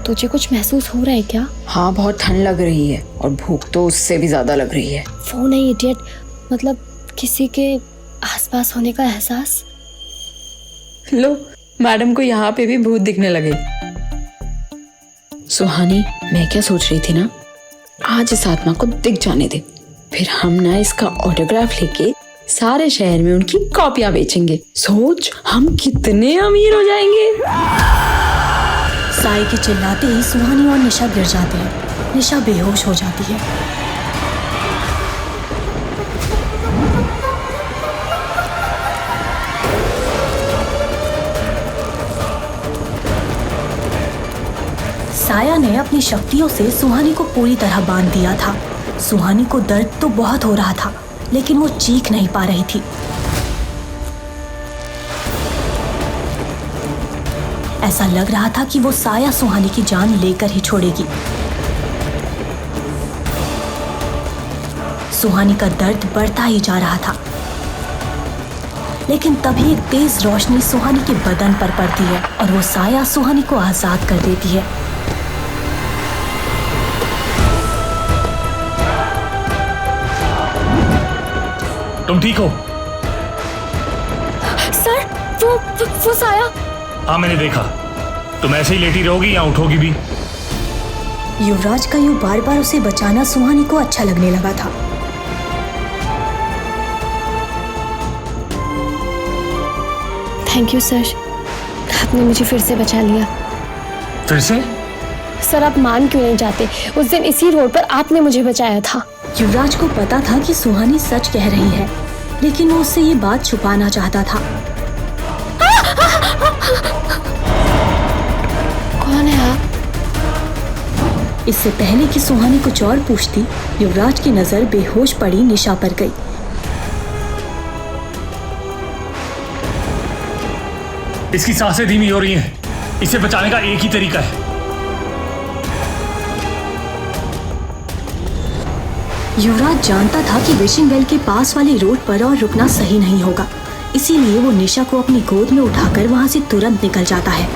तुझे कुछ महसूस हो रहा है क्या? हाँ, बहुत ठंड लग रही है और भूख तो उससे भी ज्यादा लग रही है। वो नहीं इडियट, मतलब किसी के आसपास होने का एहसास। लो, मैडम को यहाँ पे भी भूत दिखने लगे। सुहानी, मैं क्या सोच रही थी ना, आज इस आत्मा को दिख जाने दे, फिर हम ना इसका ऑटोग्राफ लेके सारे शहर में उनकी कॉपियां बेचेंगे। सोच, हम कितने अमीर हो जाएंगे। साई के चिल्लाते ही सुहानी और निशा गिर जाते हैं। निशा बेहोश हो जाती है। साया ने अपनी शक्तियों से सुहानी को पूरी तरह बांध दिया था। सुहानी को दर्द तो बहुत हो रहा था, लेकिन वो चीख नहीं पा रही थी। ऐसा लग रहा था कि वो साया सुहानी की जान लेकर ही छोड़ेगी। सुहानी का दर्द बढ़ता ही जा रहा था, लेकिन तभी एक तेज रोशनी सुहानी के बदन पर पड़ती है और वो साया सुहानी को आजाद कर देती है। तुम ठीक हो? सर, वो साया। हाँ, मैंने देखा। तुम ऐसे ही लेटी रहोगी या उठोगी भी? युवराज का यूं बार बार उसे बचाना सुहानी को अच्छा लगने लगा था। थैंक यू सर, आपने मुझे फिर से बचा लिया। फिर से? सर, आप मान क्यों नहीं जाते? उस दिन इसी रोड पर आपने मुझे बचाया था। युवराज को पता था कि सुहानी सच कह रही है, लेकिन वो उससे ये बात छुपाना चाहता था। कौन है आप? इससे पहले कि सुहानी कुछ और पूछती, युवराज की नजर बेहोश पड़ी निशा पर गई। इसकी सांसें धीमी हो रही हैं। इसे बचाने का एक ही तरीका है। युवराज जानता था कि विशिंग वेल के पास वाली रोड पर और रुकना सही नहीं होगा, इसीलिए वो निशा को अपनी गोद में उठाकर वहाँ से तुरंत निकल जाता है।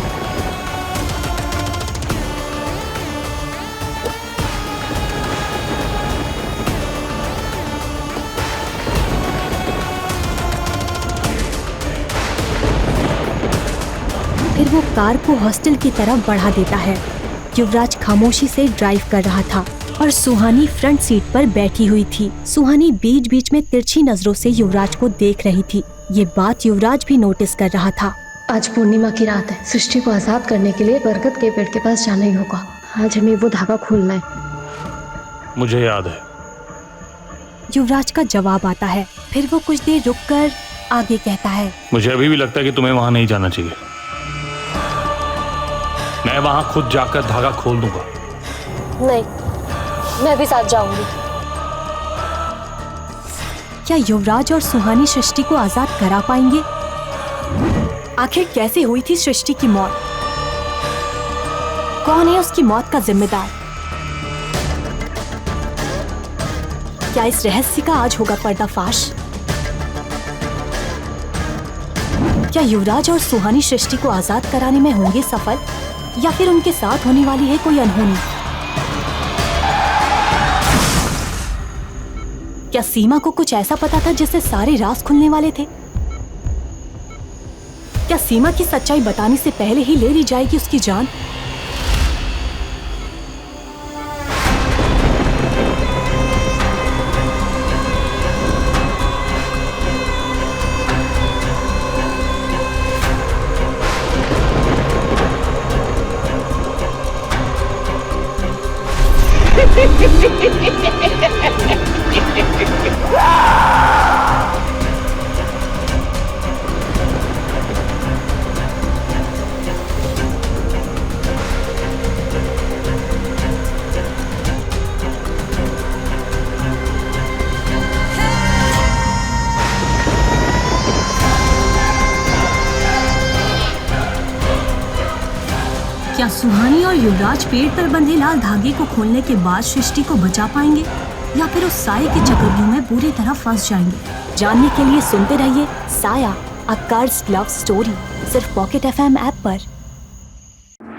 फिर वो कार को हॉस्टल की तरफ बढ़ा देता है। युवराज खामोशी से ड्राइव कर रहा था और सुहानी फ्रंट सीट पर बैठी हुई थी। सुहानी बीच बीच में तिरछी नजरों से युवराज को देख रही थी। ये बात युवराज भी नोटिस कर रहा था। आज पूर्णिमा की रात है। सृष्टि को आजाद करने के लिए बरगद के पेड़ के पास जाना ही होगा। आज हमें वो धागा खोलना है। मुझे याद है। युवराज का जवाब आता है। फिर वो कुछ देर रुककर आगे कहता है, मुझे अभी भी लगता है कि तुम्हें वहां नहीं जाना चाहिए। मैं वहां खुद जाकर धागा खोल दूंगा। नहीं, मैं भी साथ जाऊंगी। क्या युवराज और सुहानी सृष्टि को आजाद करा पाएंगे? आखिर कैसे हुई थी सृष्टि की मौत? कौन है उसकी मौत का जिम्मेदार? क्या इस रहस्य का आज होगा पर्दाफाश? क्या युवराज और सुहानी सृष्टि को आजाद कराने में होंगे सफल, या फिर उनके साथ होने वाली है कोई अनहोनी? क्या सीमा को कुछ ऐसा पता था जिससे सारे राज खुलने वाले थे? क्या सीमा की सच्चाई बताने से पहले ही ले ली जाएगी उसकी जान? क्या सुहानी और युवराज पेड़ पर बंधे लाल धागे को खोलने के बाद सृष्टि को बचा पाएंगे, या फिर उस साये के चक्रव्यूह में बुरी तरह फंस जाएंगे? जानने के लिए सुनते रहिए साया, अ कर्स्ड लव स्टोरी, सिर्फ पॉकेट FM ऐप पर।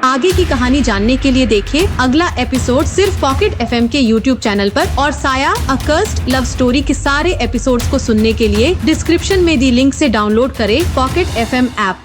आगे की कहानी जानने के लिए देखिए अगला एपिसोड सिर्फ पॉकेट FM के YouTube चैनल पर, और साया अ कर्स्ड लव स्टोरी के सारे एपिसोड्स को सुनने के लिए डिस्क्रिप्शन में दी लिंक से डाउनलोड करें पॉकेट FM ऐप।